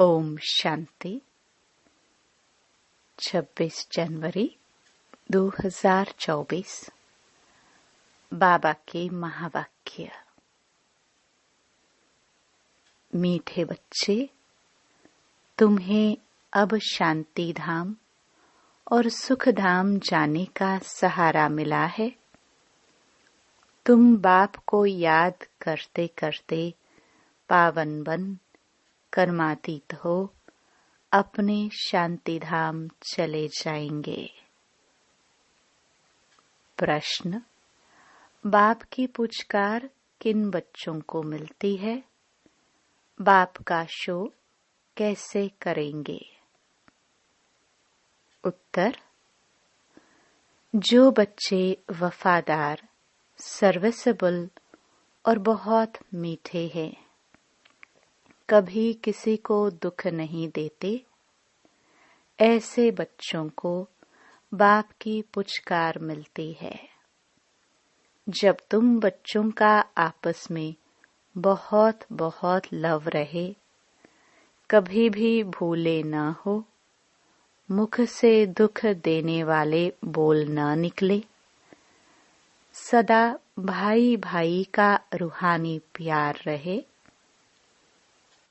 ओम शांति। 26 जनवरी 2024। बाबा के महावाक्य। मीठे बच्चे, तुम्हें अब शांति धाम और सुख धाम जाने का सहारा मिला है। तुम बाप को याद करते करते पावन बन कर्मातीत हो अपने शांति धाम चले जाएंगे। प्रश्न: बाप की पुचकार किन बच्चों को मिलती है? बाप का शो कैसे करेंगे? उत्तर: जो बच्चे वफादार, सर्विसेबल और बहुत मीठे हैं, कभी किसी को दुख नहीं देते, ऐसे बच्चों को बाप की पुचकार मिलती है। जब तुम बच्चों का आपस में बहुत बहुत लव रहे, कभी भी भूले न हो, मुख से दुख देने वाले बोल न निकले, सदा भाई भाई का रूहानी प्यार रहे,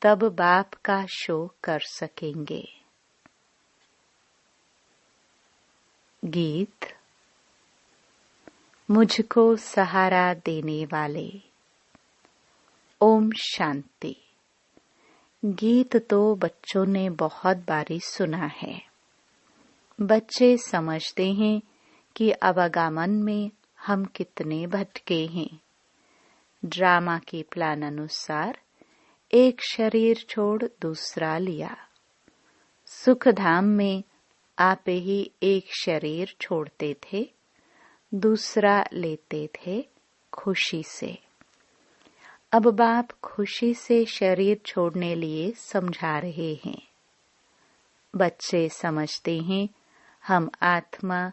तब बाप का शो कर सकेंगे। गीत। मुझको सहारा देने वाले। ओम शांति। गीत तो बच्चों ने बहुत बारी सुना है। बच्चे समझते हैं कि आवागमन में हम कितने भटके हैं। ड्रामा के प्लान अनुसार एक शरीर छोड़ दूसरा लिया। सुख धाम में आप ही एक शरीर छोड़ते थे, दूसरा लेते थे खुशी से। अब बाप खुशी से शरीर छोड़ने लिए समझा रहे हैं। बच्चे समझते हैं हम आत्मा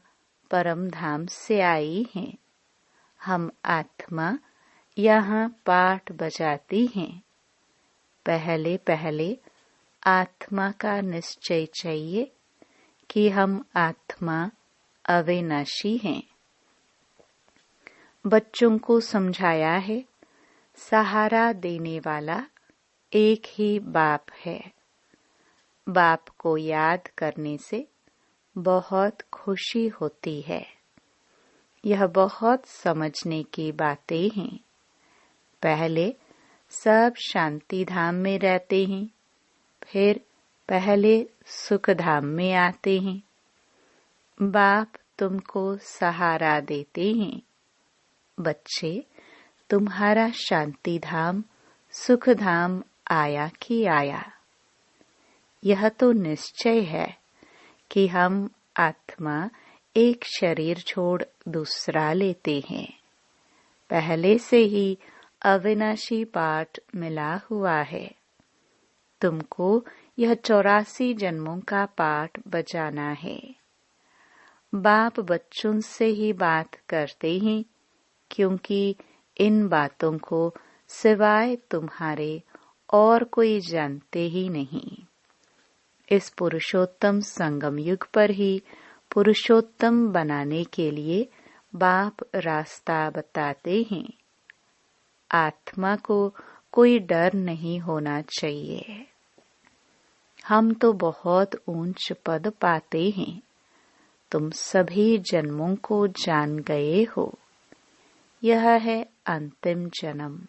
परम धाम से आई हैं। हम आत्मा यहाँ पाठ बजाती हैं। पहले पहले आत्मा का निश्चय चाहिए कि हम आत्मा अविनाशी हैं। बच्चों को समझाया है, सहारा देने वाला एक ही बाप है। बाप को याद करने से बहुत खुशी होती है। यह बहुत समझने की बातें हैं। पहले सब शांति धाम में रहते हैं, फिर पहले सुख धाम में आते हैं। बाप तुमको सहारा देते हैं। बच्चे, तुम्हारा शांति धाम सुख धाम आया कि आया? यह तो निश्चय है कि हम आत्मा एक शरीर छोड़ दूसरा लेते हैं। पहले से ही अविनाशी पाठ मिला हुआ है। तुमको यह 84 जन्मों का पाठ बजाना है। बाप बच्चों से ही बात करते हैं, क्योंकि इन बातों को सिवाय तुम्हारे और कोई जानते ही नहीं। इस पुरुषोत्तम संगम युग पर ही पुरुषोत्तम बनाने के लिए बाप रास्ता बताते हैं। आत्मा को कोई डर नहीं होना चाहिए। हम तो बहुत ऊंच पद पाते हैं। तुम सभी जन्मों को जान गए हो। यह है अंतिम जन्म।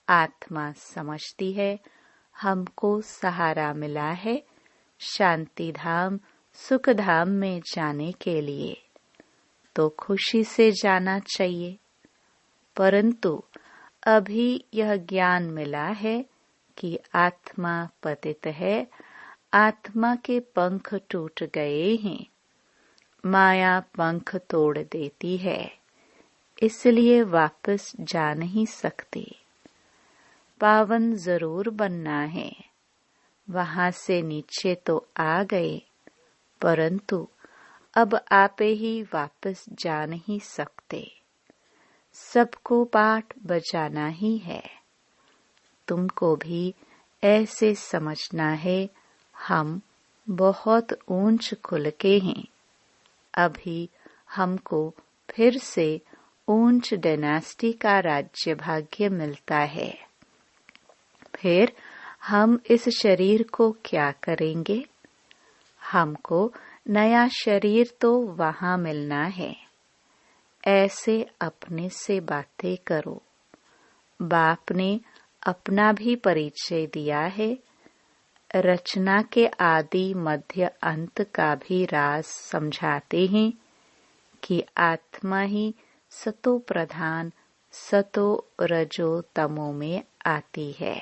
आत्मा समझती है हमको सहारा मिला है शांति धाम सुख धाम में जाने के लिए, तो खुशी से जाना चाहिए। परंतु अभी यह ज्ञान मिला है कि आत्मा पतित है, आत्मा के पंख टूट गए हैं। माया पंख तोड़ देती है, इसलिए वापस जा नहीं सकते। पावन जरूर बनना है। वहां से नीचे तो आ गए, परंतु अब आप ही वापस जा नहीं सकते। सबको पाठ बजाना ही है। तुमको भी ऐसे समझना है हम बहुत ऊंच कुल के हैं। अभी हमको फिर से ऊंच डायनेस्टी का राज्य भाग्य मिलता है। फिर हम इस शरीर को क्या करेंगे? हमको नया शरीर तो वहां मिलना है। ऐसे अपने से बातें करो। बाप ने अपना भी परिचय दिया है। रचना के आदि मध्य अंत का भी राज समझाते हैं कि आत्मा ही सतो प्रधान सतो रजो तमो में आती है।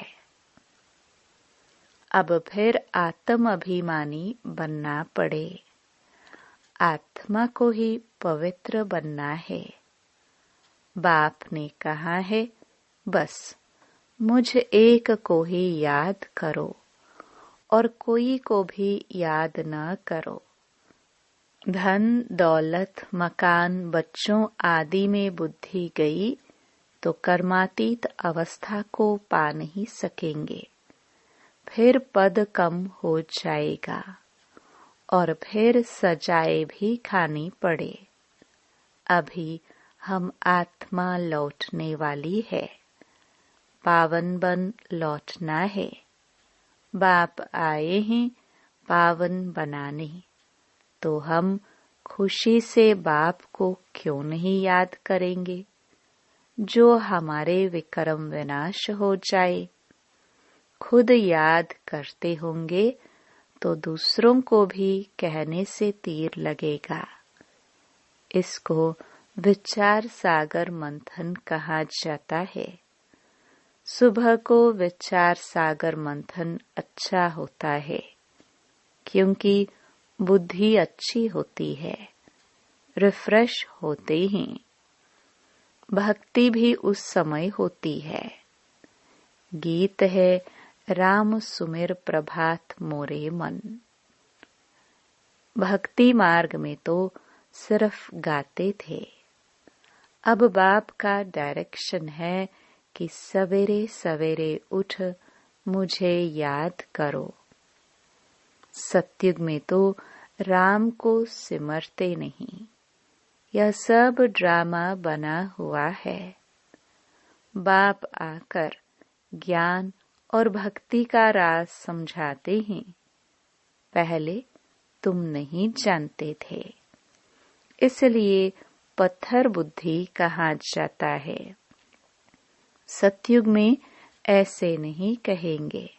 अब फिर आत्म अभिमानी बनना पड़े। आत्मा को ही पवित्र बनना है। बाप ने कहा है, बस मुझ एक को ही याद करो और कोई को भी याद न करो। धन दौलत मकान बच्चों आदि में बुद्धि गई तो कर्मातीत अवस्था को पा नहीं सकेंगे। फिर पद कम हो जाएगा और फिर सजाए भी खानी पड़े। अभी हम आत्मा लौटने वाली है। पावन बन लौटना है। बाप आए हैं पावन बनाने, तो हम खुशी से बाप को क्यों नहीं याद करेंगे, जो हमारे विक्रम विनाश हो जाए। खुद याद करते होंगे तो दूसरों को भी कहने से तीर लगेगा। इसको विचार सागर मंथन कहा जाता है। सुबह को विचार सागर मंथन अच्छा होता है, क्योंकि बुद्धि अच्छी होती है, रिफ्रेश होते ही। भक्ति भी उस समय होती है। गीत है राम सुमिर प्रभात मोरे मन। भक्ति मार्ग में तो सिर्फ गाते थे। अब बाप का डायरेक्शन है कि सवेरे सवेरे उठ मुझे याद करो। सतयुग में तो राम को सिमरते नहीं। यह सब ड्रामा बना हुआ है। बाप आकर ज्ञान और भक्ति का राज समझाते हैं। पहले तुम नहीं जानते थे, इसलिए पत्थर बुद्धि कहा जाता है। सतयुग में ऐसे नहीं कहेंगे।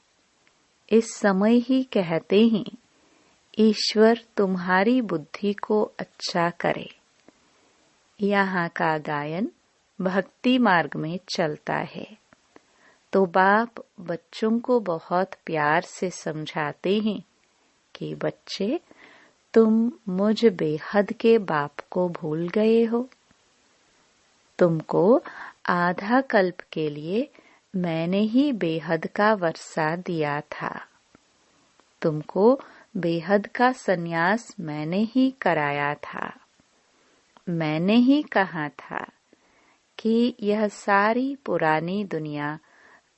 इस समय ही कहते हैं, ईश्वर तुम्हारी बुद्धि को अच्छा करे। यहाँ का गायन भक्ति मार्ग में चलता है, तो बाप बच्चों को बहुत प्यार से समझाते हैं कि बच्चे, तुम मुझ बेहद के बाप को भूल गए हो। तुमको आधा कल्प के लिए मैंने ही बेहद का वर्षा दिया था। तुमको बेहद का सन्यास मैंने ही कराया था। मैंने ही कहा था कि यह सारी पुरानी दुनिया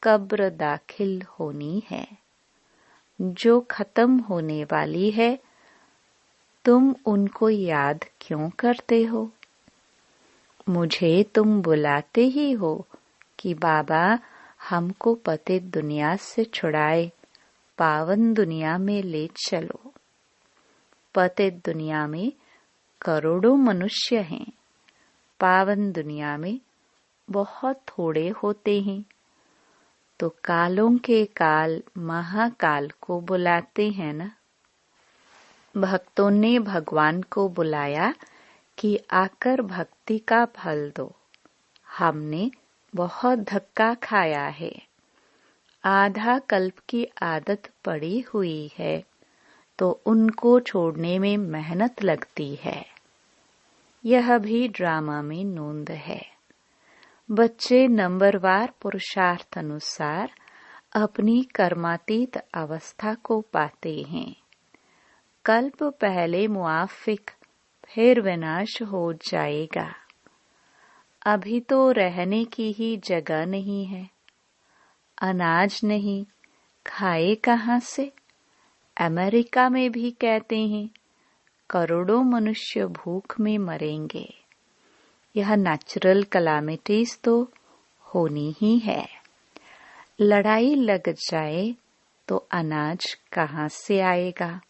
कब्र दाखिल होनी है, जो खत्म होने वाली है। तुम उनको याद क्यों करते हो? मुझे तुम बुलाते ही हो कि बाबा हमको पतित दुनिया से छुड़ाए, पावन दुनिया में ले चलो। पतित दुनिया में करोड़ों मनुष्य हैं, पावन दुनिया में बहुत थोड़े होते हैं। तो कालों के काल महाकाल को बुलाते हैं ना। भक्तों ने भगवान को बुलाया कि आकर भक्ति का फल दो। हमने बहुत धक्का खाया है, आधा कल्प की आदत पड़ी हुई है, तो उनको छोड़ने में मेहनत लगती है। यह भी ड्रामा में नोंद है। बच्चे नंबरवार पुरुषार्थ अनुसार अपनी कर्मातीत अवस्था को पाते हैं। कल्प पहले मुआफिक, फिर विनाश हो जाएगा। अभी तो रहने की ही जगह नहीं है, अनाज नहीं, खाए कहाँ से? अमेरिका में भी कहते हैं करोड़ों मनुष्य भूख में मरेंगे। यह नेचुरल कैलामिटीज तो होनी ही है। लड़ाई लग जाए तो अनाज कहाँ से आएगा?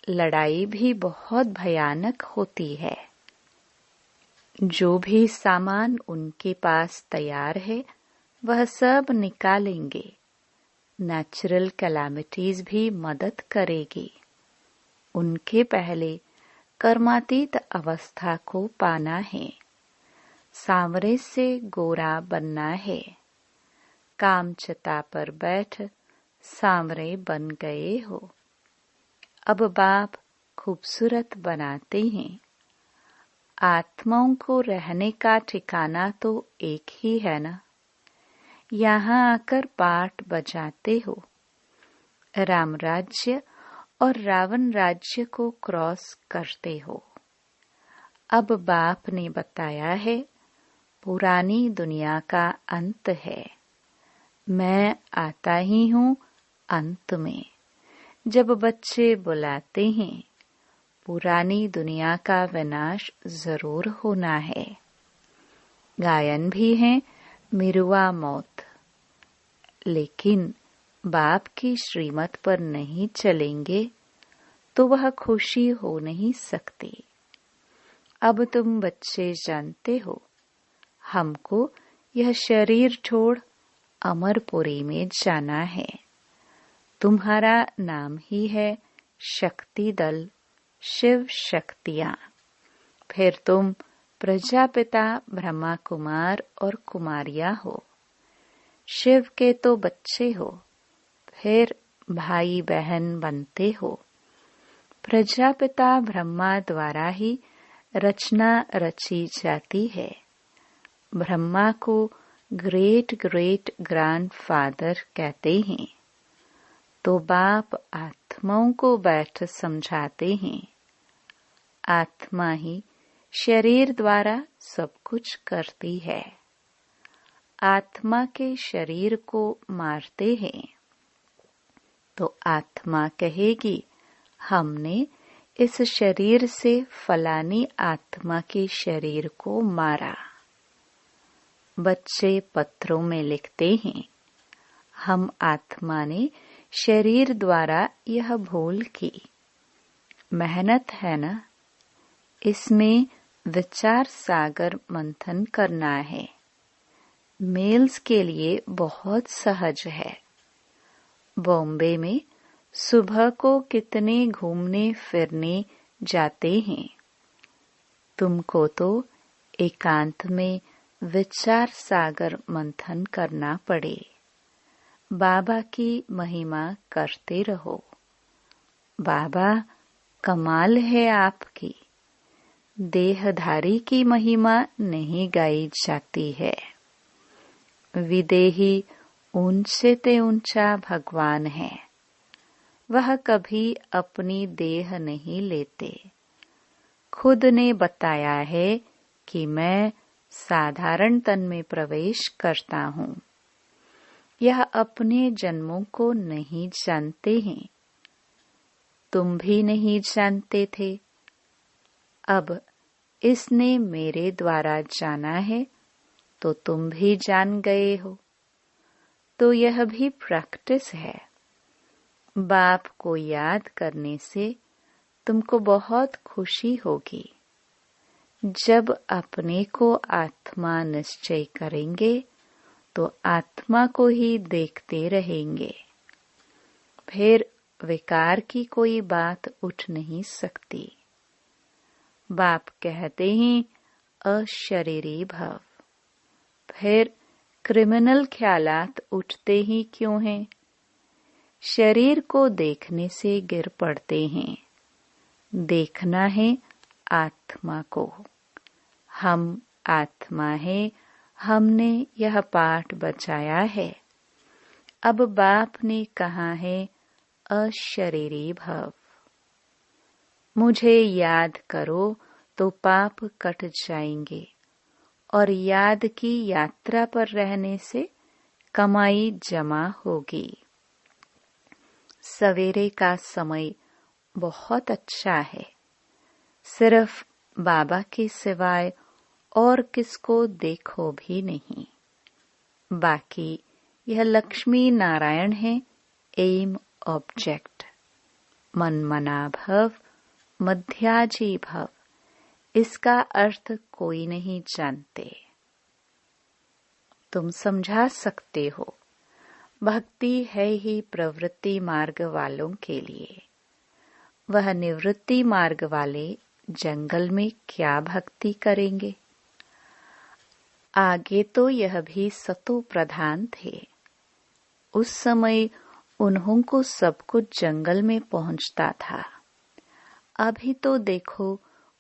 लड़ाई भी बहुत भयानक होती है। जो भी सामान उनके पास तैयार है वह सब निकालेंगे। नेचुरल कैलामिटीज भी मदद करेगी। उनके पहले कर्मातीत अवस्था को पाना है। सांवरे से गोरा बनना है। कामचता पर बैठ सांवरे बन गए हो। अब बाप खूबसूरत बनाते हैं। आत्माओं को रहने का ठिकाना तो एक ही है ना। यहाँ आकर पाठ बजाते हो। राम राज्य और रावण राज्य को क्रॉस करते हो। अब बाप ने बताया है पुरानी दुनिया का अंत है। मैं आता ही हूँ अंत में। जब बच्चे बुलाते हैं पुरानी दुनिया का विनाश जरूर होना है। गायन भी है मिरुआ मौत। लेकिन बाप की श्रीमत पर नहीं चलेंगे तो वह खुशी हो नहीं सकती। अब तुम बच्चे जानते हो हमको यह शरीर छोड़ अमरपुरी में जाना है। तुम्हारा नाम ही है शक्ति दल, शिव शक्तियाँ। फिर तुम प्रजापिता ब्रह्मा कुमार और कुमारियाँ हो। शिव के तो बच्चे हो, फिर भाई बहन बनते हो। प्रजापिता ब्रह्मा द्वारा ही रचना रची जाती है। ब्रह्मा को ग्रेट ग्रेट ग्रैंडफादर कहते हैं। तो बाप आत्माओं को बैठ समझाते हैं। आत्मा ही शरीर द्वारा सब कुछ करती है। आत्मा के शरीर को मारते हैं तो आत्मा कहेगी हमने इस शरीर से फलानी आत्मा के शरीर को मारा। बच्चे पत्रों में लिखते हैं हम आत्मा ने शरीर द्वारा यह भूल की। मेहनत है ना। इसमें विचार सागर मंथन करना है। मेल्स के लिए बहुत सहज है। बॉम्बे में सुबह को कितने घूमने फिरने जाते हैं। तुमको तो एकांत में विचार सागर मंथन करना पड़े। बाबा की महिमा करते रहो। बाबा कमाल है आपकी। देहधारी की महिमा नहीं गाई जाती है। विदेही ऊंचे ते ऊंचा भगवान है। वह कभी अपनी देह नहीं लेते। खुद ने बताया है कि मैं साधारण तन में प्रवेश करता हूँ। यह अपने जन्मों को नहीं जानते हैं। तुम भी नहीं जानते थे। अब इसने मेरे द्वारा जाना है तो तुम भी जान गए हो। तो यह भी प्रैक्टिस है। बाप को याद करने से तुमको बहुत खुशी होगी। जब अपने को आत्मा निश्चय करेंगे तो आत्मा को ही देखते रहेंगे। फिर विकार की कोई बात उठ नहीं सकती। बाप कहते हैं अशरीरी भव। फिर क्रिमिनल ख्यालात उठते ही क्यों हैं? शरीर को देखने से गिर पड़ते हैं। देखना है आत्मा को। हम आत्मा है। हमने यह पाठ बचाया है। अब बाप ने कहा है अशरीरी भव। मुझे याद करो तो पाप कट जाएंगे और याद की यात्रा पर रहने से कमाई जमा होगी। सवेरे का समय बहुत अच्छा है। सिर्फ बाबा के सिवाय और किसको देखो भी नहीं। बाकी यह लक्ष्मी नारायण है, एम ऑब्जेक्ट। मन मना भव, मध्याजी भव, इसका अर्थ कोई नहीं जानते। तुम समझा सकते हो, भक्ति है ही प्रवृत्ति मार्ग वालों के लिए। वह निवृत्ति मार्ग वाले जंगल में क्या भक्ति करेंगे। आगे तो यह भी सतो प्रधान थे। उस समय उन्हों को सब कुछ जंगल में पहुंचता था। अभी तो देखो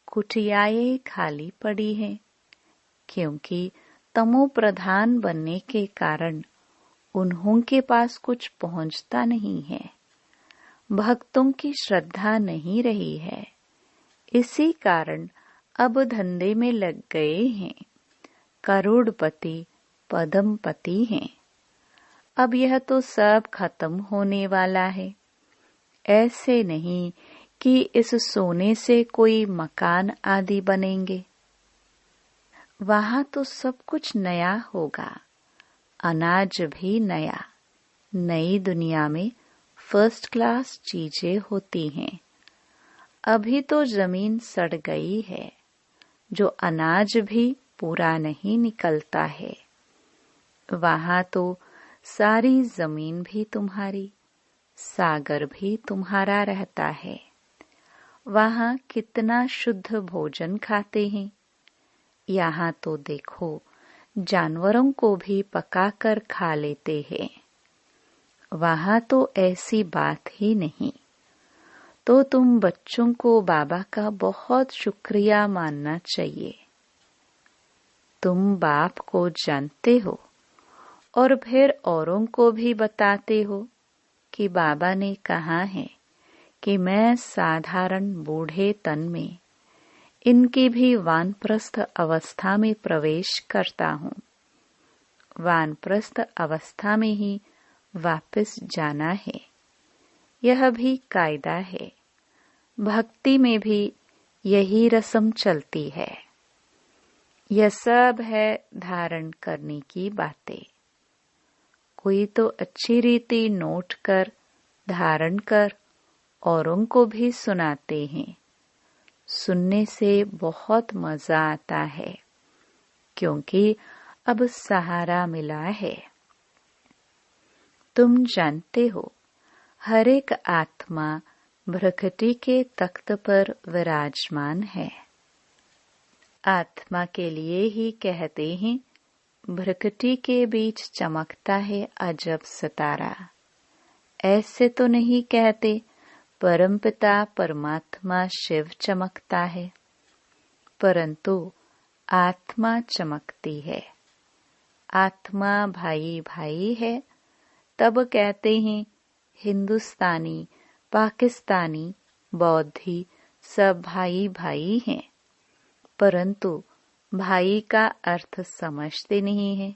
कुटियाएं खाली पड़ी हैं, क्योंकि तमो प्रधान बनने के कारण उन्हों के पास कुछ पहुंचता नहीं है। भक्तों की श्रद्धा नहीं रही है, इसी कारण अब धंधे में लग गए हैं। करोड़पति पद्मपति हैं। अब यह तो सब खत्म होने वाला है। ऐसे नहीं कि इस सोने से कोई मकान आदि बनेंगे। वहां तो सब कुछ नया होगा, अनाज भी नया। नई दुनिया में फर्स्ट क्लास चीजें होती हैं। अभी तो जमीन सड़ गई है, जो अनाज भी पूरा नहीं निकलता है। वहां तो सारी जमीन भी तुम्हारी, सागर भी तुम्हारा रहता है। वहां कितना शुद्ध भोजन खाते हैं। यहाँ तो देखो जानवरों को भी पकाकर खा लेते हैं। वहां तो ऐसी बात ही नहीं। तो तुम बच्चों को बाबा का बहुत शुक्रिया मानना चाहिए। तुम बाप को जानते हो और फिर औरों को भी बताते हो कि बाबा ने कहा है कि मैं साधारण बूढ़े तन में इनकी भी वानप्रस्थ अवस्था में प्रवेश करता हूँ। वानप्रस्थ अवस्था में ही वापस जाना है। यह भी कायदा है। भक्ति में भी यही रस्म चलती है। यह सब है धारण करने की बातें। कोई तो अच्छी रीति नोट कर धारण कर औरों को भी सुनाते हैं। सुनने से बहुत मजा आता है, क्योंकि अब सहारा मिला है। तुम जानते हो, हर एक आत्मा भ्रकटी के तख्त पर विराजमान है। आत्मा के लिए ही कहते हैं, भ्रकटी के बीच चमकता है अजब सितारा। ऐसे तो नहीं कहते परमपिता परमात्मा शिव चमकता है, परंतु आत्मा चमकती है। आत्मा भाई भाई है, तब कहते हैं हिंदुस्तानी पाकिस्तानी बौद्धी सब भाई भाई हैं, परंतु भाई का अर्थ समझते नहीं है।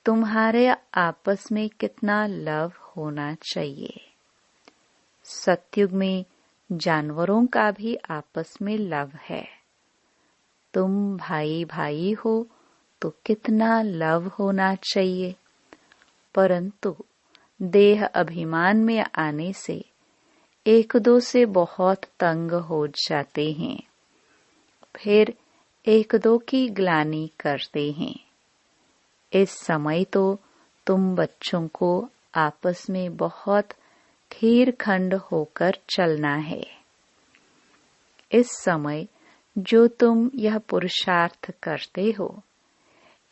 तुम्हारे आपस में कितना लव होना चाहिए। सतयुग में जानवरों का भी आपस में लव है। तुम भाई भाई हो तो कितना लव होना चाहिए, परंतु देह अभिमान में आने से एक दो से बहुत तंग हो जाते हैं, फिर एक दो की ग्लानि करते हैं। इस समय तो तुम बच्चों को आपस में बहुत खीरखंड होकर चलना है। इस समय जो तुम यह पुरुषार्थ करते हो,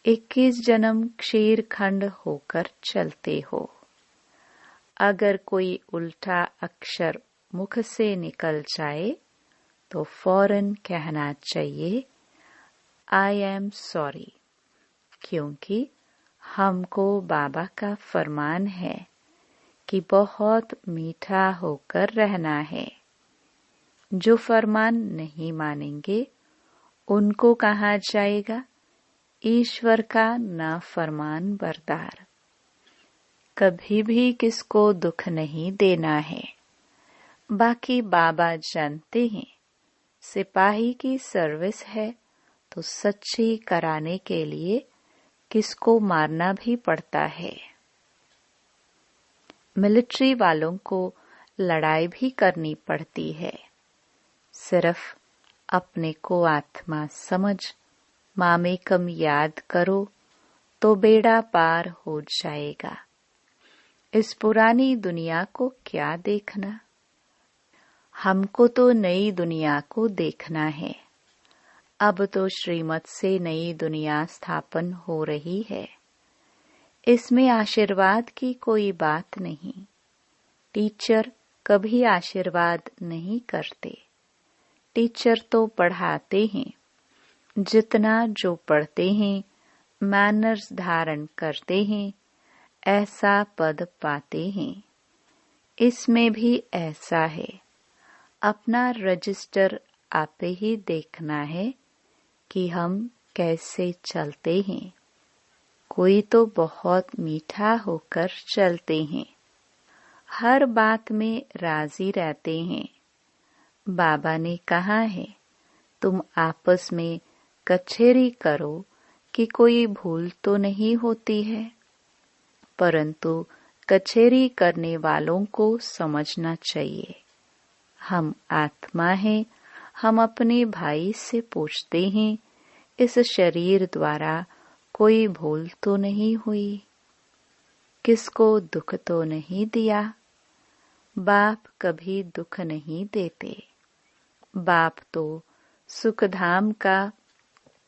21 जन्म क्षीरखंड होकर चलते हो। अगर कोई उल्टा अक्षर मुख से निकल जाए तो फौरन कहना चाहिए आई एम सॉरी, क्योंकि हमको बाबा का फरमान है कि बहुत मीठा होकर रहना है। जो फरमान नहीं मानेंगे उनको कहा जाएगा ईश्वर का नाफरमान बरदार। कभी भी किसको दुख नहीं देना है। बाकी बाबा जानते हैं सिपाही की सर्विस है तो सच्ची कराने के लिए किसको मारना भी पड़ता है। मिलिट्री वालों को लड़ाई भी करनी पड़ती है। सिर्फ अपने को आत्मा समझ मामेकम याद करो तो बेड़ा पार हो जाएगा। इस पुरानी दुनिया को क्या देखना, हमको तो नई दुनिया को देखना है। अब तो श्रीमत से नई दुनिया स्थापन हो रही है। इसमें आशीर्वाद की कोई बात नहीं। टीचर कभी आशीर्वाद नहीं करते। टीचर तो पढ़ाते हैं। जितना जो पढ़ते हैं, मैनर्स धारण करते हैं, ऐसा पद पाते हैं। इसमें भी ऐसा है। अपना रजिस्टर आपे ही देखना है कि हम कैसे चलते हैं। कोई तो बहुत मीठा होकर चलते हैं, हर बात में राजी रहते हैं। बाबा ने कहा है तुम आपस में कचहरी करो कि कोई भूल तो नहीं होती है, परंतु कचहरी करने वालों को समझना चाहिए हम आत्मा हैं। हम अपने भाई से पूछते हैं इस शरीर द्वारा कोई भूल तो नहीं हुई, किसको दुख तो नहीं दिया। बाप कभी दुख नहीं देते। बाप तो सुखधाम का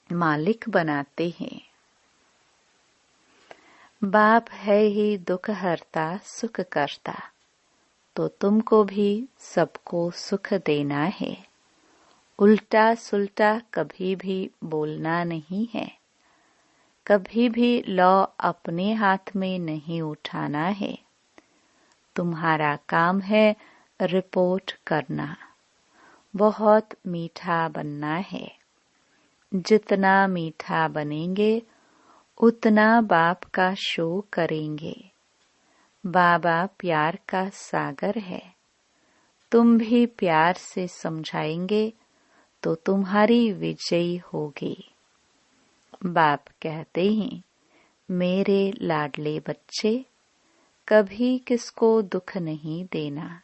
मालिक बनाते हैं। बाप है ही दुख हरता सुख करता, तो तुमको भी सबको सुख देना है। उल्टा सुल्टा कभी भी बोलना नहीं है। कभी भी लॉ अपने हाथ में नहीं उठाना है। तुम्हारा काम है रिपोर्ट करना। बहुत मीठा बनना है। जितना मीठा बनेंगे उतना बाप का शो करेंगे। बाबा प्यार का सागर है। तुम भी प्यार से समझाएंगे तो तुम्हारी विजयी होगी। बाप कहते हैं मेरे लाडले बच्चे, कभी किसको दुख नहीं देना।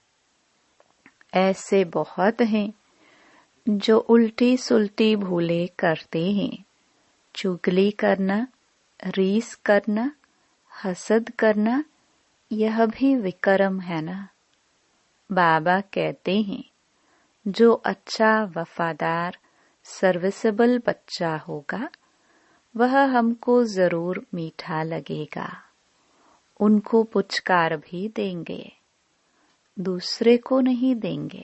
ऐसे बहुत हैं जो उल्टी सुल्टी भूले करते हैं। चुगली करना, रीस करना, हसद करना, यह भी विकर्म है ना। बाबा कहते हैं जो अच्छा वफादार सर्विसेबल बच्चा होगा वह हमको जरूर मीठा लगेगा। उनको पुचकार भी देंगे, दूसरे को नहीं देंगे।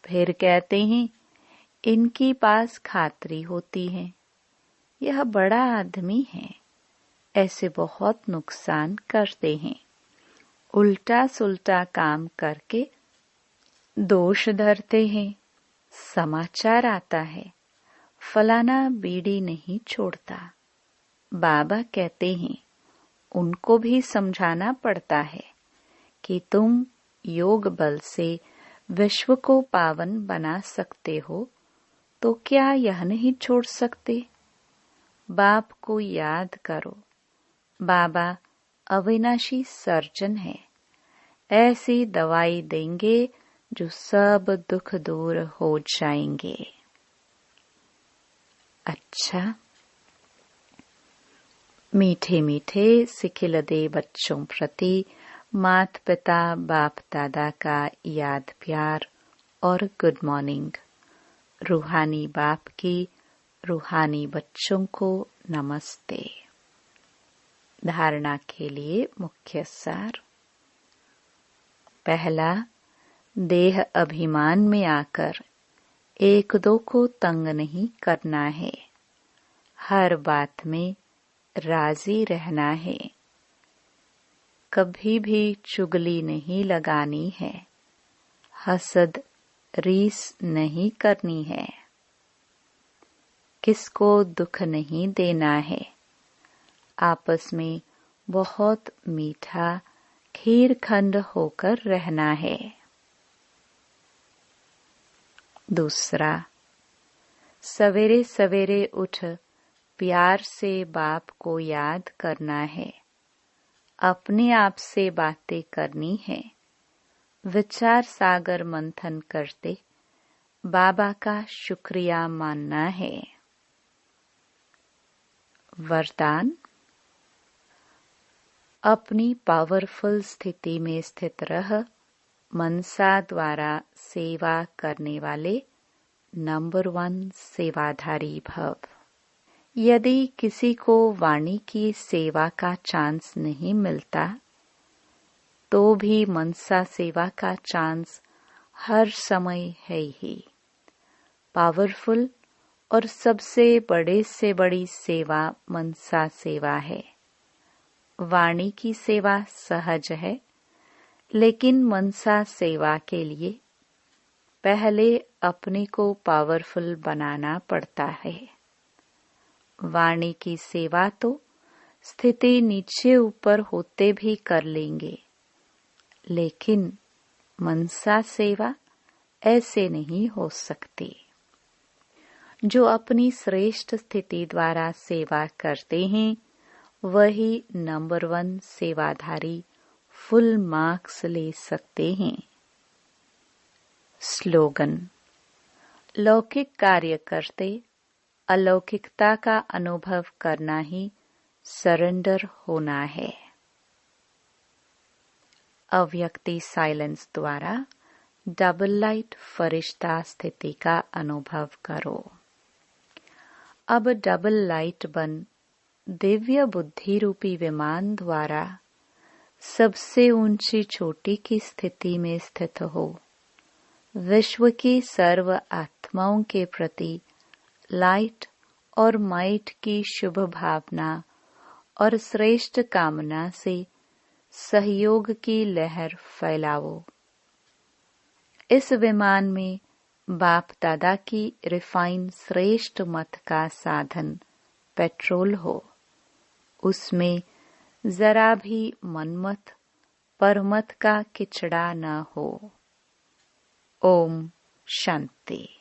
फिर कहते हैं इनकी पास खातरी होती है, यह बड़ा आदमी है। ऐसे बहुत नुकसान करते हैं। उल्टा सुल्टा काम करके दोष धरते हैं। समाचार आता है फलाना बीड़ी नहीं छोड़ता। बाबा कहते हैं उनको भी समझाना पड़ता है कि तुम योग बल से विश्व को पावन बना सकते हो, तो क्या यह नहीं छोड़ सकते। बाप को याद करो। बाबा अविनाशी सर्जन है। ऐसी दवाई देंगे जो सब दुख दूर हो जाएंगे। अच्छा, मीठे मीठे सिखिलदे बच्चों प्रति माता पिता बाप दादा का याद प्यार और गुड मॉर्निंग। रूहानी बाप की रूहानी बच्चों को नमस्ते। धारणा के लिए मुख्य सार। पहला, देह अभिमान में आकर एक दो को तंग नहीं करना है। हर बात में राजी रहना है। कभी भी चुगली नहीं लगानी है। हसद रीस नहीं करनी है। किसको दुख नहीं देना है। आपस में बहुत मीठा खीरखंड होकर रहना है। दूसरा, सवेरे सवेरे उठ प्यार से बाप को याद करना है। अपने आप से बातें करनी है। विचार सागर मंथन करते बाबा का शुक्रिया मानना है। वरदान, अपनी पावरफुल स्थिति में स्थित रह मनसा द्वारा सेवा करने वाले नंबर 1 सेवाधारी भव। यदि किसी को वाणी की सेवा का चांस नहीं मिलता तो भी मनसा सेवा का चांस हर समय है ही। पावरफुल और सबसे बड़े से बड़ी सेवा मनसा सेवा है। वाणी की सेवा सहज है, लेकिन मनसा सेवा के लिए पहले अपने को पावरफुल बनाना पड़ता है। वाणी की सेवा तो स्थिति नीचे ऊपर होते भी कर लेंगे, लेकिन मनसा सेवा ऐसे नहीं हो सकती। जो अपनी श्रेष्ठ स्थिति द्वारा सेवा करते हैं वही नंबर 1 सेवाधारी फुल मार्क्स ले सकते हैं। स्लोगन, लौकिक कार्य करते अलौकिकता का अनुभव करना ही सरेंडर होना है। अव्यक्ति साइलेंस द्वारा डबल लाइट फरिश्ता स्थिति का अनुभव करो। अब डबल लाइट बन दिव्य बुद्धि रूपी विमान द्वारा सबसे ऊंची चोटी की स्थिति में स्थित हो। विश्व की सर्व आत्माओं के प्रति लाइट और माइट की शुभ भावना और श्रेष्ठ कामना से सहयोग की लहर फैलाओ। इस विमान में बाप दादा की रिफाइन श्रेष्ठ मत का साधन पेट्रोल हो। उसमें जरा भी मनमत परमत का किचड़ा न हो। ओम शांति।